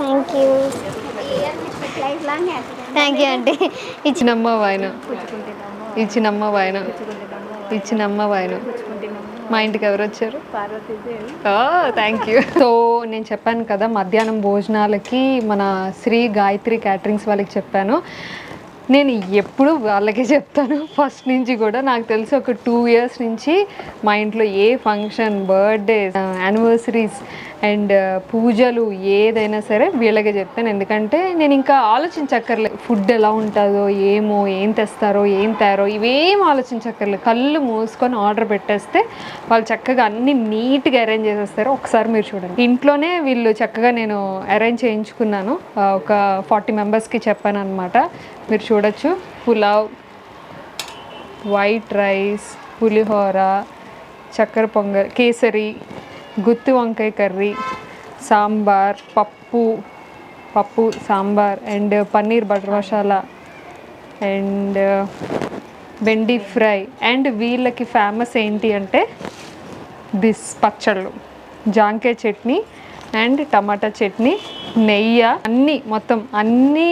Thank you. Thank you అండి. ఇచ్చినమ్మ వాయనం, ఇచ్చినమ్మ వాయనం, ఇచ్చినమ్మ వాయనం. మా ఇంటికి ఎవరు వచ్చారు? Thank you. సో నేను చెప్పాను కదా, మధ్యాహ్నం భోజనాలకి మన శ్రీ గాయత్రి క్యాటరింగ్స్ వాళ్ళకి చెప్పాను. నేను ఎప్పుడు వాళ్ళకే చెప్తాను ఫస్ట్ నుంచి కూడా. నాకు తెలిసి ఒక 2 years నుంచి మా ఇంట్లో ఏ ఫంక్షన్, బర్త్డేస్, యానివర్సరీస్ అండ్ పూజలు ఏదైనా సరే వీళ్ళకే చెప్తాను. ఎందుకంటే నేను ఇంకా ఆలోచించక్కర్లేదు ఫుడ్ ఎలా ఉంటుందో, ఏమో, ఏం తెస్తారో, ఏం తయారో, ఇవేం ఆలోచించక్కర్లేదు. కళ్ళు మూసుకొని ఆర్డర్ పెట్టేస్తే వాళ్ళు చక్కగా అన్ని నీట్గా అరేంజ్ చేసేస్తారు. ఒకసారి మీరు చూడండి. ఇంట్లోనే వీళ్ళు చక్కగా నేను అరేంజ్ చేయించుకున్నాను. ఒక 40 మెంబర్స్కి చెప్పాను అనమాట. మీరు చూడొచ్చు. పులావ్, వైట్ రైస్, పులిహోర, చక్కెర పొంగల్, కేసరి, గుత్తి వంకాయ కర్రీ, సాంబార్, పప్పు sambar and paneer butter masala and bhindi fry. And వీళ్ళకి ఫేమస్ ఏంటి అంటే పచ్చళ్ళు, జాంకాయ చట్నీ అండ్ టమాటా చట్నీ, నెయ్యి, అన్నీ మొత్తం అన్నీ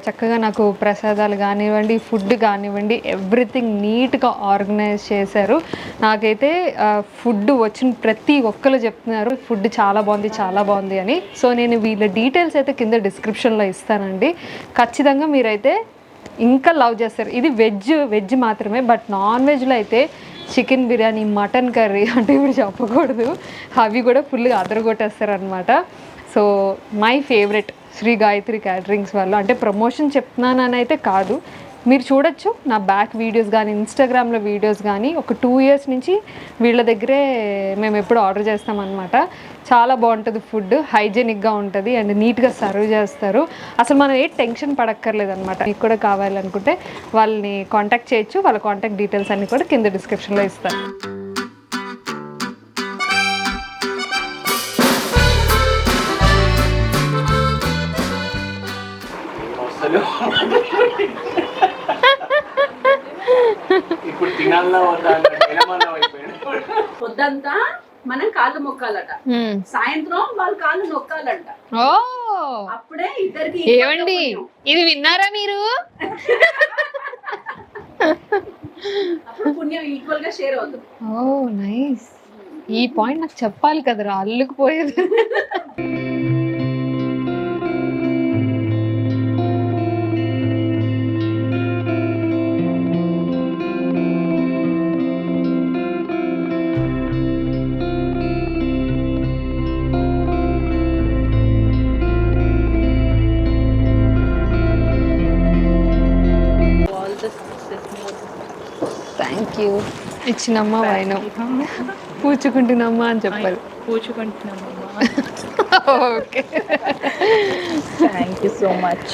చక్కగా నాకు ప్రసాదాలు కానివ్వండి, ఫుడ్ కానివ్వండి, ఎవ్రీథింగ్ నీట్గా ఆర్గనైజ్ చేశారు. నాకైతే ఫుడ్ వచ్చిన ప్రతి ఒక్కరు చెప్తున్నారు ఫుడ్ చాలా బాగుంది, చాలా బాగుంది అని. సో నేను వీళ్ళ డీటెయిల్స్ అయితే కింద డిస్క్రిప్షన్లో ఇస్తానండి. ఖచ్చితంగా మీరైతే ఇంకా లవ్ చేస్తారు. ఇది వెజ్ మాత్రమే. బట్ నాన్ వెజ్లో అయితే చికెన్ బిర్యానీ, మటన్ కర్రీ అంటే ఇప్పుడు చెప్పకూడదు, అవి కూడా ఫుల్గా అదరగొట్టేస్తారు అనమాట. So my favourite Shri Gayatri caterings వాళ్ళు. అంటే ప్రమోషన్ చెప్తున్నానని అయితే కాదు, మీరు చూడొచ్చు నా బ్యాక్ వీడియోస్ కానీ, ఇన్స్టాగ్రామ్లో వీడియోస్ కానీ. ఒక 2 years నుంచి వీళ్ళ దగ్గరే మేము ఎప్పుడు ఆర్డర్ చేస్తామన్నమాట. చాలా బాగుంటుంది ఫుడ్, హైజెనిక్గా ఉంటుంది అండ్ నీట్గా సర్వ్ చేస్తారు. అసలు మనం ఏ టెన్షన్ పడక్కర్లేదు అనమాట. మీకు కూడా కావాలనుకుంటే వాళ్ళని కాంటాక్ట్ చేయొచ్చు. వాళ్ళ కాంటాక్ట్ డీటెయిల్స్ అన్నీ కూడా కింద డిస్క్రిప్షన్లో ఇస్తాను. ఇప్పుడు తినాలన్నా వద్దా అయిపోయాడు. పొద్దంతా మనం కాళ్ళు మొక్కాలట, సాయంత్రం వాళ్ళు కాళ్ళు నొక్కాలంట. ఓ అప్పుడే ఇద్దరికి ఏమండి ఇది విన్నారా మీరు? అప్పుడు పుణ్యం ఈక్వల్ గా షేర్ అవుతుంది. ఓ నైస్. ఈ పాయింట్ నాకు చెప్పాలి కదరా, అల్లుకుపోయేది. All the success more. Thank you. ఇచ్చినమ్మ వాయినం, పూచుకుంటున్నమ్మా అని చెప్పాలి. పూచుకుంటున్నామమ్మా. Okay, thank you so much.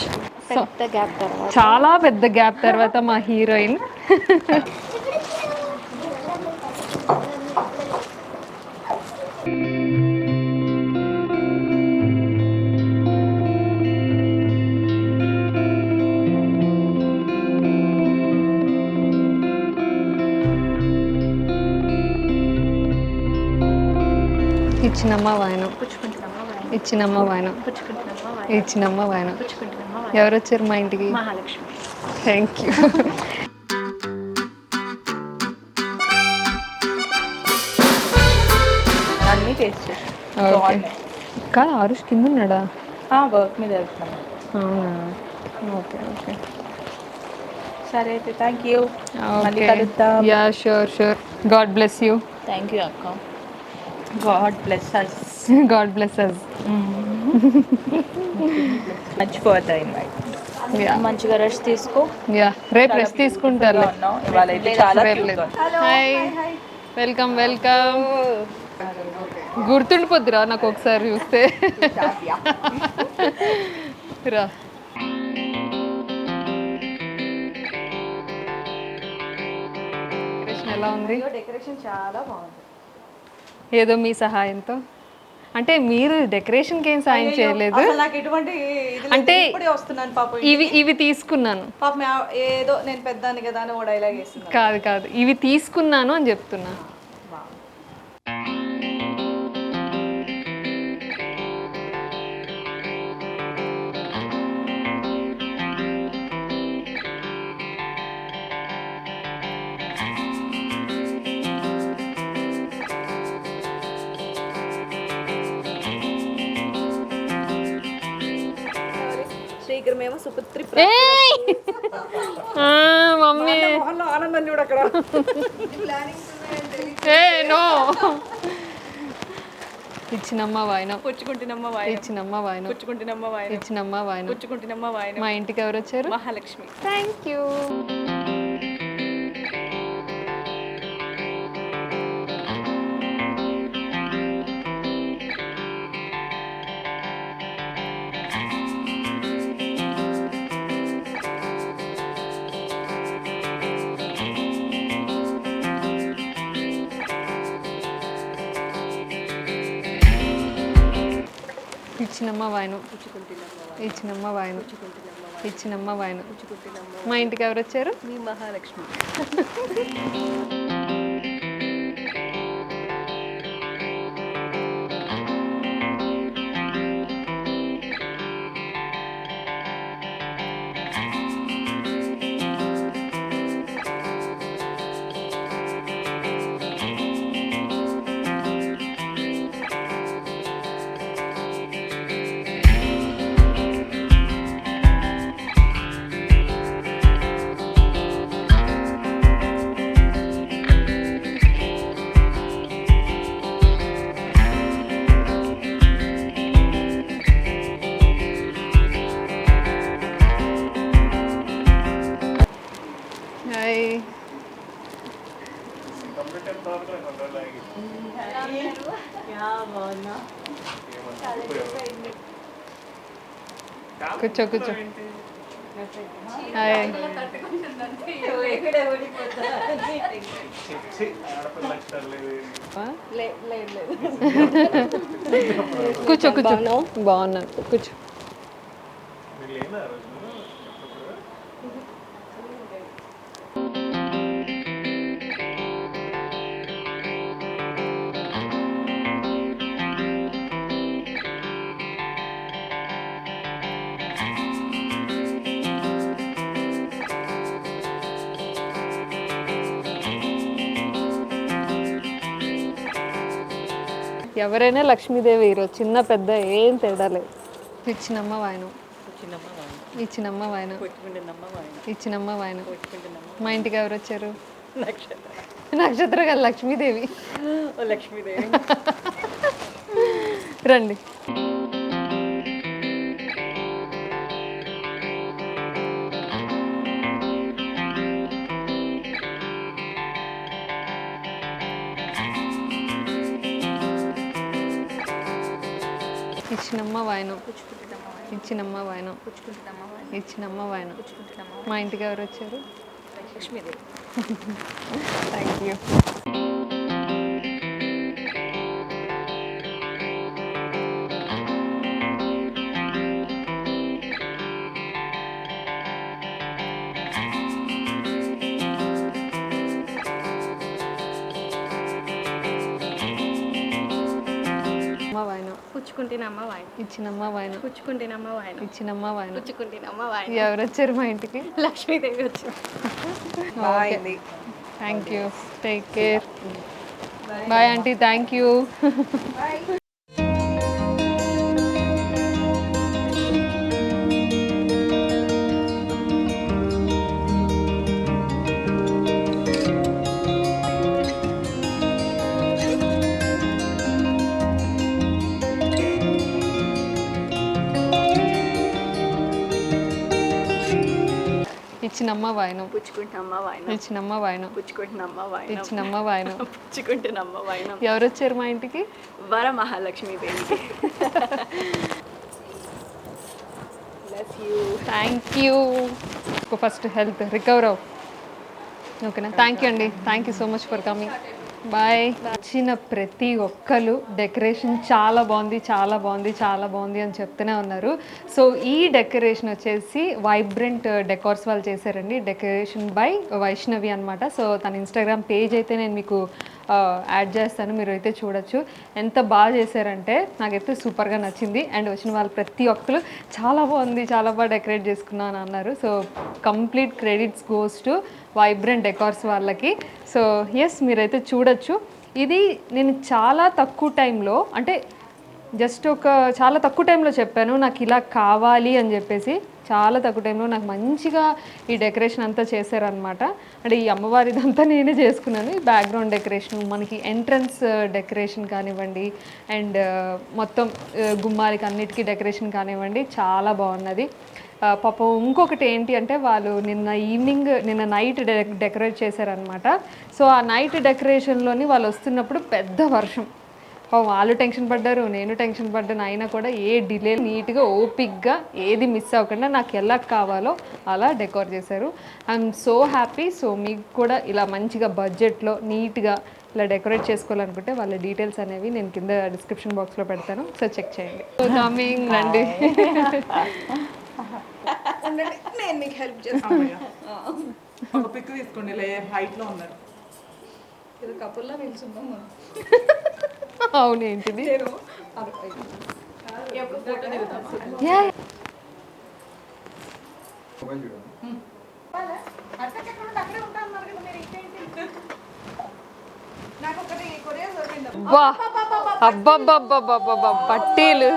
పెద్ద గ్యాప్ తర్వాత చాలా పెద్ద గ్యాప్ తర్వాత మా హీరోయిన్. ఇచ్చినమ్మ వాయనం, పుచ్చుకుంటున్నామా ఇచ్చినమ్మ వాయనం, పుచ్చుకుంటున్నామా ఇచ్చినమ్మ వాయనం. పుచ్చుకుంటున్నామా ఎవరు వచ్చారు మా ఇంటికి? మహాలక్ష్మి. Thank you. అన్నీ టేస్ట్ చేసి ఓకే. కాదు, ఆరుష్ కింద ఉన్నాడా? వర్క్ మీద వెళ్తున్నాను. అవునా, ఓకే ఓకే సరే అయితే థ్యాంక్ యూ. మళ్ళీ ఓకే. కలుద్దాం. Yeah sure sure. God bless you. Thank you అక్క. God bless us. God bless us. Much for the invite. Yeah మంచిగా రెస్ట్ తీసుకో. యా, రేపు రెస్ట్ తీసుకుంటారు. ఇవాళ అయితే చాలా రేపు cute లేదు. గా ఉంది. Hi, welcome welcome. గుర్తుండిపోద్దిరా నాకు ఒకసారి చూస్తే. రా. డెకరేషన్ ఎలా ఉంది? డెకరేషన్ చాలా బాగుంది. ఏదో మీ సహాయంతో, అంటే మీరు డెకరేషన్కి ఏం సాయం చేయలేదు. అసలు నాకు ఎటువంటి ఇది లేదు. అంటే ఇప్పుడే వస్తున్నాను పాపం. ఇవి తీసుకున్నాను. పాపం ఏదో నేను పెద్దాన్ని కదా అని ఓ డైలాగ్ వేస్తున్నాను. కాదు కాదు, ఇవి తీసుకున్నాను అని చెప్తున్నా. శీఘ్రమేమో సుపుత్రి ఏయ్! మమ్మీ ఆనందం చూడు అక్కడ. ఏ నో. ఇచ్చినమ్మ వాయనం, పుచ్చుకుంటున్నమ్మ ఇచ్చినమ్మ వాయనం, పుచ్చుకుంటున్నమ్మ వాయనం, ఇచ్చినమ్మ వాయనం. పుచ్చుకుంటున్నమ్మ వాయనం. మా ఇంటికి ఎవరు వచ్చారు? మహాలక్ష్మి. Thank you. ఇచ్చినమ్మ వాయనం, ఇచ్చినమ్మ వాయనం, ఇచ్చినమ్మ వాయనం. మా ఇంటికి ఎవరు వచ్చారు? మీ మహాలక్ష్మి. హాయ్. కూర్చో కూర్చో. హాయ్. కూర్చో కూర్చో. బాగున్నాను, కూర్చో. ఎవరైనా లక్ష్మీదేవి ఈరోజు చిన్న పెద్ద ఏం తేడా లేదు. ఇచ్చినమ్మ వాయనం, ఇచ్చినమ్మ వాయనం, ఇచ్చినమ్మ వాయనం. మా ఇంటికి ఎవరు వచ్చారు? నక్షత్ర కాదు, లక్ష్మీదేవి. లక్ష్మీదేవి. రండి. ఇచ్చినమ్మ వాయనం, ఇచ్చినమ్మ వాయనం, ఇచ్చినమ్మ వాయనం. మా ఇంటికి ఎవరు వచ్చారు? లక్ష్మీదేవి. Thank you. అమ్మ వాయనం, పుచ్చుకుంటేనమ్మ వాయన. ఇచ్చినమ్మ వాయనం, పుచ్చుకుంటేనమ్మ వాయన. ఇచ్చినమ్మ వాయనం. పుచ్చుకుంటేనమ్మ వాయన. ఎవరు వచ్చారు మా ఇంటికి? లక్ష్మీదేవి వచ్చింది. Thank you. Take care. Bye aunty. Thank you. ఇచ్చినమ్మ వాయనం, పుచ్చుకుంటేనమ్మ వాయన. ఇచ్చినమ్మ వాయనం, పుచ్చుకుంటేనమ్మ వాయన. ఇచ్చినమ్మ వాయనం. పుచ్చుకుంటేనమ్మ వాయన. ఎవరు వచ్చారు మా ఇంటికి? Varamahalakshmidevi. Thank you. First health recover అవ్వు. ఓకేనా? థ్యాంక్ యూ అండి. Thank you so much for coming. Bye. వచ్చిన ప్రతి ఒక్కరు డెకరేషన్ చాలా బాగుంది, చాలా బాగుంది, చాలా బాగుంది అని చెప్తూనే ఉన్నారు. సో ఈ డెకరేషన్ వచ్చేసి వైబ్రెంట్ డెకార్స్ వాళ్ళు చేశారండి. డెకరేషన్ బై వైష్ణవి అనమాట. సో తన ఇన్స్టాగ్రామ్ పేజ్ అయితే నేను మీకు యాడ్ చేస్తాను, మీరు అయితే చూడొచ్చు. ఎంత బాగా చేశారంటే నాకైతే సూపర్గా నచ్చింది. అండ్ వచ్చిన వాళ్ళు ప్రతి ఒక్కరు చాలా బాగుంది, చాలా బాగా డెకరేట్ చేసుకున్నాను అని అన్నారు. So complete credits goes to vibrant decors వాళ్ళకి. సో ఎస్, మీరైతే చూడొచ్చు. ఇది నేను చాలా తక్కువ టైంలో, అంటే జస్ట్ చాలా తక్కువ టైంలో చెప్పాను నాకు ఇలా కావాలి అని చెప్పేసి. చాలా తక్కువ టైంలో నాకు మంచిగా ఈ డెకరేషన్ అంతా చేశారనమాట. అంటే ఈ అమ్మవారిదంతా నేనే చేసుకున్నాను. ఈ బ్యాక్గ్రౌండ్ డెకరేషన్, మనకి ఎంట్రన్స్ డెకరేషన్ కానివ్వండి, అండ్ మొత్తం గుమ్మాలకి అన్నిటికీ డెకరేషన్ కానివ్వండి, చాలా బాగున్నది. పాపం ఇంకొకటి ఏంటి అంటే వాళ్ళు నిన్న నైట్ డెకరేట్ చేశారనమాట. సో ఆ నైట్ డెకరేషన్లోని వాళ్ళు వస్తున్నప్పుడు పెద్ద వర్షం. వాళ్ళు టెన్షన్ పడ్డారు, నేను టెన్షన్ పడ్డాను. అయినా కూడా ఏ డిలే, నీట్గా ఓపిక్గా ఏది మిస్ అవ్వకుండా నాకు ఎలా కావాలో అలా డెకోర్ చేశారు. I'm so happy. సో మీకు కూడా ఇలా మంచిగా బడ్జెట్లో నీట్గా ఇలా డెకరేట్ చేసుకోవాలనుకుంటే వాళ్ళ డీటెయిల్స్ అనేవి నేను కింద డిస్క్రిప్షన్ బాక్స్లో పెడతాను. సో చెక్ చేయండి. కమింగ్ రండి. నేను మీకు హెల్ప్ చేస్తాను. ఒక పిక్ తీసుకోండి, హైట్లో ఉన్నారు. ఇది కపుల్లా నిల్చుందాం. అవునేంటిది? అబ్బబ్బబ్బబ్బబ్బబ్బా, పట్టీలు.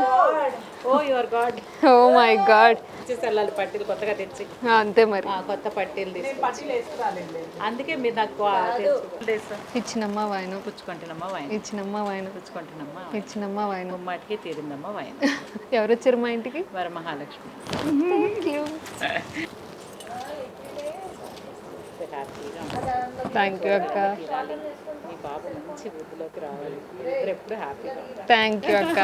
Oh your god. Oh my god. వెళ్ళాలి పట్టీలు కొత్తగా తెచ్చి. అంతే మరి. కొత్త పట్టీలు తీసుకొచ్చి అందుకే మీరు నాకు ఇచ్చినమ్మ వాయనం, పుచ్చుకుంటున్నమ్మ వాయన. ఇచ్చినమ్మ వాయనం, పుచ్చుకుంటున్నమ్మ ఇచ్చినమ్మ వాయనం. గుమ్మాటికి తీరిందమ్మ వాయన. ఎవరు వచ్చారు మా ఇంటికి? వరమహాలక్ష్మి. హ్యాపీగా థ్యాంక్ యూ అక్క. మీ బాబు మంచి వృద్ధిలోకి రావాలి. ఎప్పుడు హ్యాపీగా. థ్యాంక్ యూ అక్క.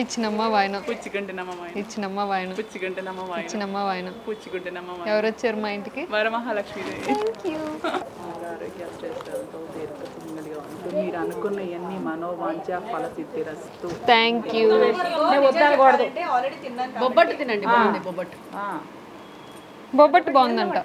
ఇచ్చినమ్మ వాయనం, పుచ్చుకుంటున్నమ్మ వాయన. ఇచ్చినమ్మ వాయనం, పుచ్చుకుంటున్నమ్మ వాయన. ఇచ్చినమ్మ వాయనం. పుచ్చుకుంటున్నమ్మ వాయన. ఎవరు వచ్చారు మా ఇంటికి? వరమహాలక్ష్మీదేవి. ఆరోగ్య శ్రేష్ఠంతో దీర్ఘసుమంగళిగా ఉంటూ మీరు అనుకున్న ఇవన్నీ మనోవాంఛ ఫలసిద్ధిరస్తు. Thank you. ఆల్రెడీ తిన్నాను. బొబ్బట్టు తినండి, బాగుంది బొబ్బట్టు. బొబ్బట్టు బాగుందంట.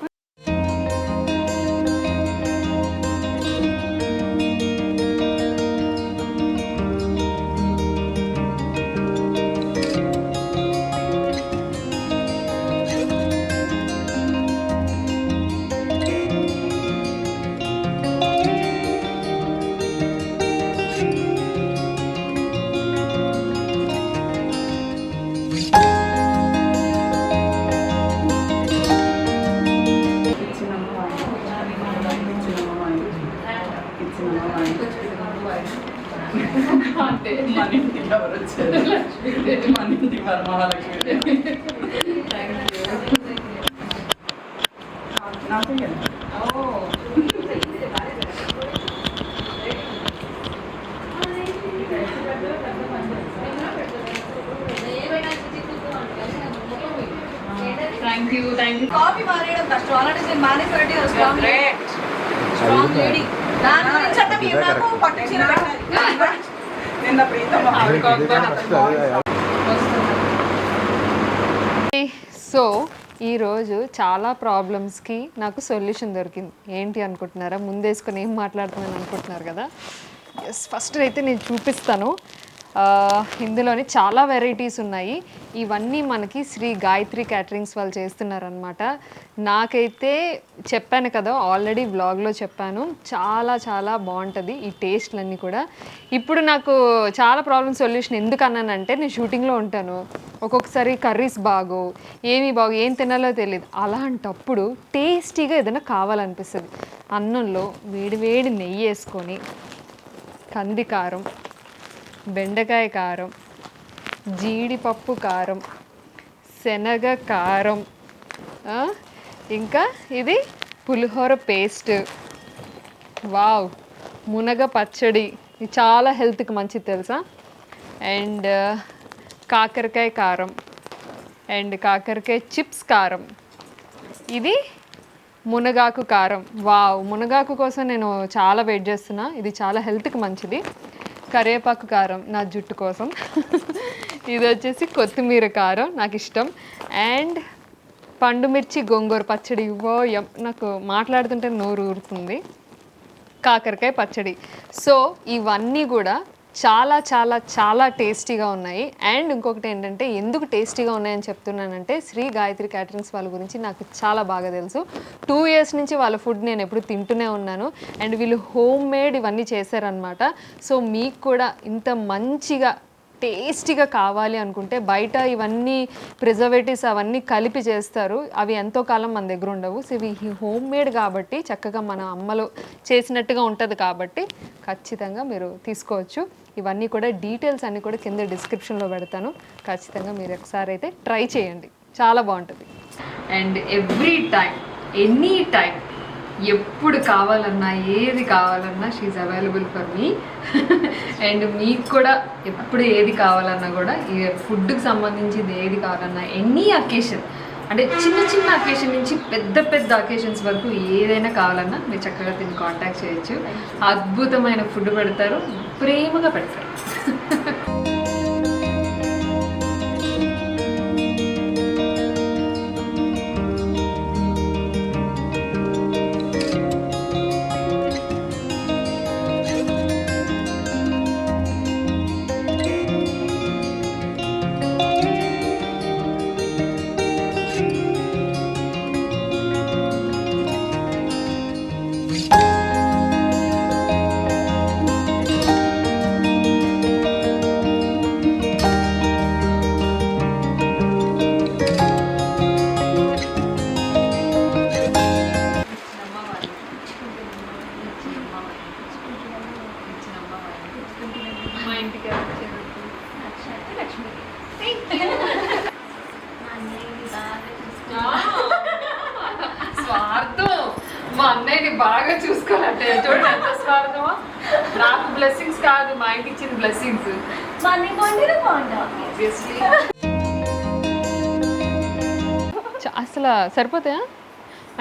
అంటే మన ఇంటికి ఎవరు వచ్చారు? మన ఇంటికి వరమహాలక్ష్మి. నాకు థ్యాంక్ యూ కాఫీ మానేయడం కష్టం అలాంటి నేను మానేసరికి స్ట్రాంగ్ లేడీ దాని గురించి అంటే మీరు నాకు పట్టు చీర పెట్టాలి. నిన్న ప్రీతమ్మ సో ఈరోజు చాలా ప్రాబ్లమ్స్కి నాకు సొల్యూషన్ దొరికింది. ఏంటి అనుకుంటున్నారా? ముందేసుకొని ఏం మాట్లాడుతున్నాను అనుకుంటున్నారు కదా. ఎస్, ఫస్ట్ అయితే నేను చూపిస్తాను. ఇందులోని చాలా వెరైటీస్ ఉన్నాయి. ఇవన్నీ మనకి శ్రీ గాయత్రి క్యాటరింగ్స్ వాళ్ళు చేస్తున్నారనమాట. నాకైతే చెప్పాను కదా, ఆల్రెడీ వ్లాగ్లో చెప్పాను, చాలా చాలా బాగుంటుంది ఈ టేస్ట్లన్నీ కూడా. ఇప్పుడు నాకు చాలా ప్రాబ్లమ్ సొల్యూషన్ ఎందుకు అన్నానంటే, నేను షూటింగ్లో ఉంటాను, ఒక్కొక్కసారి కర్రీస్ ఏం తినాలో తెలియదు. అలాంటప్పుడు టేస్టీగా ఏదైనా కావాలనిపిస్తుంది. అన్నంలో వేడి నెయ్యి వేసుకొని కంది కారం, బెండకాయ కారం, జీడిపప్పు కారం, శనగ కారం, ఇంకా ఇది పులిహోర పేస్ట్, వావ్, మునగ పచ్చడి, ఇది చాలా హెల్త్కి మంచిది తెలుసా. అండ్ కాకరకాయ కారం అండ్ కాకరకాయ చిప్స్ కారం, ఇది మునగాకు కారం. వావ్, మునగాకు కోసం నేను చాలా వెయిట్ చేస్తున్నా. ఇది చాలా హెల్త్కి మంచిది. కరివేపాకు కారం నా జుట్టు కోసం. ఇది వచ్చేసి కొత్తిమీర కారం, నాకు ఇష్టం. అండ్ పండుమిర్చి గోంగూర పచ్చడి, నాకు మాట్లాడుతుంటే నోరు ఊరుతుంది. కాకరకాయ పచ్చడి. సో ఇవన్నీ కూడా చాలా చాలా చాలా టేస్టీగా ఉన్నాయి. అండ్ ఇంకొకటి ఏంటంటే, ఎందుకు టేస్టీగా ఉన్నాయని చెప్తున్నానంటే, శ్రీ గాయత్రి క్యాటరింగ్స్ వాళ్ళ గురించి నాకు చాలా బాగా తెలుసు. 2 years నుంచి వాళ్ళ ఫుడ్ నేను ఎప్పుడు తింటూనే ఉన్నాను. అండ్ వీళ్ళు హోమ్ మేడ్ ఇవన్నీ చేశారనమాట. సో మీకు కూడా ఇంత మంచిగా టేస్టీగా కావాలి అనుకుంటే, బయట ఇవన్నీ ప్రిజర్వేటివ్స్ అవన్నీ కలిపి చేస్తారు, అవి ఎంతో కాలం మన దగ్గర ఉండవు. సో ఇవి హోమ్ మేడ్ కాబట్టి చక్కగా మన అమ్మలు చేసినట్టుగా ఉంటుంది కాబట్టి ఖచ్చితంగా మీరు తీసుకోవచ్చు. ఇవన్నీ కూడా డీటెయిల్స్ అన్నీ కూడా కింద డిస్క్రిప్షన్లో పెడతాను. ఖచ్చితంగా మీరు ఒకసారి అయితే ట్రై చేయండి, చాలా బాగుంటుంది. And every time, any time, ఎప్పుడు కావాలన్నా ఏది కావాలన్నా she's available for me. And మీకు కూడా ఎప్పుడు ఏది కావాలన్నా కూడా, ఈ ఫుడ్కి సంబంధించింది ఏది కావాలన్నా, ఎనీ అకేషన్, అంటే చిన్న అకేషన్ నుంచి పెద్ద అకేషన్స్ వరకు ఏదైనా కావాలన్నా మీరు చక్కగా దీన్ని కాంటాక్ట్ చేయొచ్చు. అద్భుతమైన ఫుడ్ పెడతారు, ప్రేమగా పెడతారు. మా ఇంటికి స్వార్థం, మా అన్నయ్యని బాగా చూసుకోవాలంటే చూడండి ఎంత స్వార్థమా. నాకు బ్లెస్సింగ్స్ కాదు, మా ఇంటికి ఇచ్చిన బ్లెస్సింగ్స్. అసలు సరిపోతాయా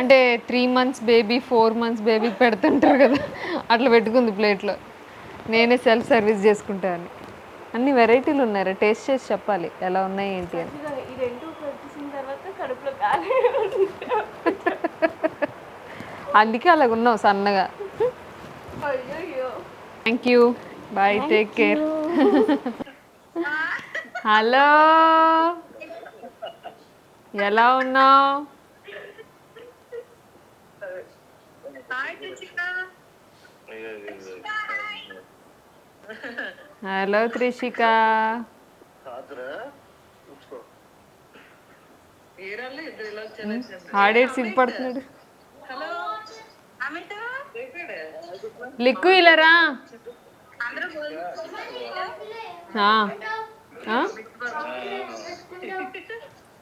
అంటే 3 months బేబీ, 4 months బేబీకి పెడుతుంటారు కదా, అట్లా పెట్టుకుంది ప్లేట్లో. నేనే సెల్ఫ్ సర్వీస్ చేసుకుంటాను. అన్ని వెరైటీలు ఉన్నారా? టేస్ట్ చేసి చెప్పాలి ఎలా ఉన్నాయి ఏంటి అని. అందుకే అలాగ ఉన్నావు సన్నగా. Thank you, bye, take care. Hello, ఎలా ఉన్నావు? హలో త్రిషిక, ఆడేడు సిగ్గుపడుతున్నాడు. లిక్కు ఇలారా.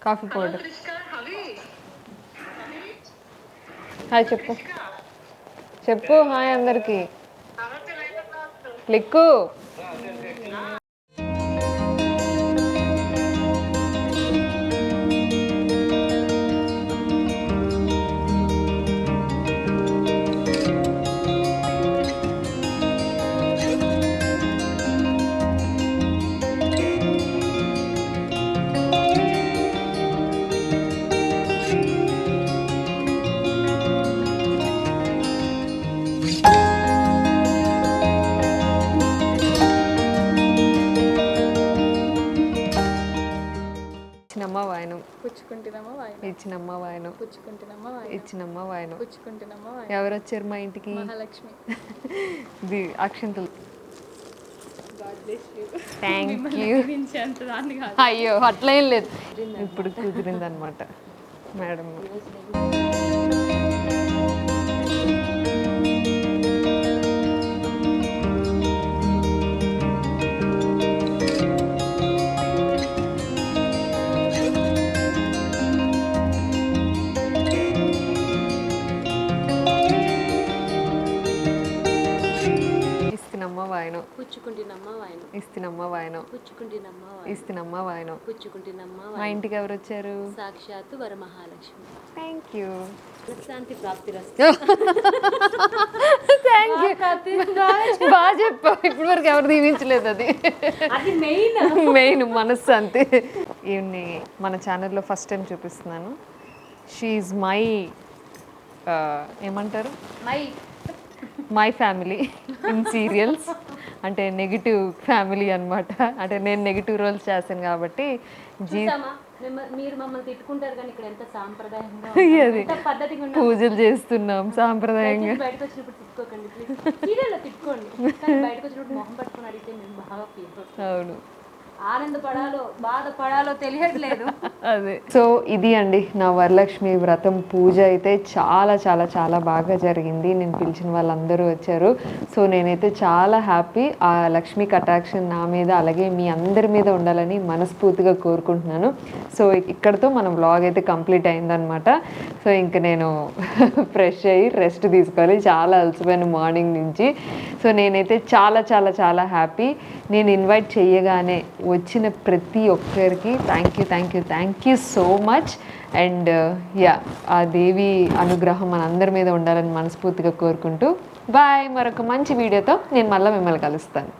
Coffee powder. హాయ్ చెప్పు. చెప్పు హాయ్ అందరికి. లిక్కు ఇచ్చినమ్మ వాయనం. పుచ్చుకుంటున్నామా వాయనం ఇచ్చినమ్మ వాయనం. పుచ్చుకుంటున్నామా వాయనం ఇచ్చినమ్మ వాయనం. పుచ్చుకుంటున్నామా వాయనం ఎవరు వచ్చారు మా ఇంటికి? మహాలక్ష్మి. అక్షంతలు. God bless you. Thank you. అంత దాన్ని కాదు. అయ్యో అట్లేం లేదు, ఇప్పుడు కుదిరింది అనమాట మేడం. ఇస్తున్నమ్మ వాయనం. పుచ్చుకుంటున్నామా వాయనం ఇస్తున్నమ్మ వాయనం. పుచ్చుకుంటున్నామా వాయనం ఇస్తున్నమ్మ వాయనం. పుచ్చుకుంటున్నామా మా వాయనం ఇంటికి ఎవరు వచ్చారు? సాక్షాత్తు వరమహాలక్ష్మి. Thank you. మనశ్శాంతి ప్రాప్తి థ్యాంక్ యూ. బాగా చెప్పావు. ఇప్పటి వరకు ఎవరు దీవించలేదు అది. అది మెయిన్. మెయిన్ మనశ్శాంతి. ఈయన్ని మన ఛానల్లో ఫస్ట్ టైం చూపిస్తున్నాను. షీఈ్ మై ఏమంటారు, మై ఫ్యామిలీ ఇన్ సీరియల్స్. అంటే నెగిటివ్ ఫ్యామిలీ అన్నమాట. అంటే నేను నెగిటివ్ రోల్స్ చేశాను కాబట్టి మీరు మమ్మల్ని తిట్టుకుంటారు కానీ ఇక్కడ ఎంత సాంప్రదాయంగా అది ఎంత పద్ధతిగా ఉన్నాం. పూజలు చేస్తున్నాం సాంప్రదాయంగా. బయటకు వచ్చినప్పుడు తిట్టుకోకండి ప్లీజ్. సీరియల్లో తిట్టుకోండి కానీ బయటకు వచ్చినప్పుడు మొహం పట్టుకొని అడిగితే మేము బాగా ఫీల్. అవును, ఆనందపడాలో బాధపడాలో తెలియట్లేదు. అదే. సో ఇది అండి నా వరలక్ష్మి వ్రతం పూజ అయితే చాలా చాలా చాలా బాగా జరిగింది. నేను పిలిచిన వాళ్ళందరూ వచ్చారు. సో నేనైతే చాలా హ్యాపీ. ఆ లక్ష్మీ కటాక్షం నా మీద అలాగే మీ అందరి మీద ఉండాలని మనస్ఫూర్తిగా కోరుకుంటున్నాను. సో ఇక్కడతో మన వ్లాగ్ అయితే కంప్లీట్ అయిందనమాట. సో ఇంక నేను ఫ్రెష్ అయ్యి రెస్ట్ తీసుకోవాలి. చాలా అలసిపోయాను మార్నింగ్ నుంచి. సో నేనైతే చాలా చాలా చాలా హ్యాపీ. నేను ఇన్వైట్ చేయగానే వచ్చిన ప్రతి ఒక్కరికి thank you so much. And yeah, ఆ దేవి అనుగ్రహం మనందరి మీద ఉండాలని మనస్ఫూర్తిగా కోరుకుంటూ బాయ్. మరొక మంచి వీడియోతో నేను మళ్ళీ మిమ్మల్ని కలుస్తాను.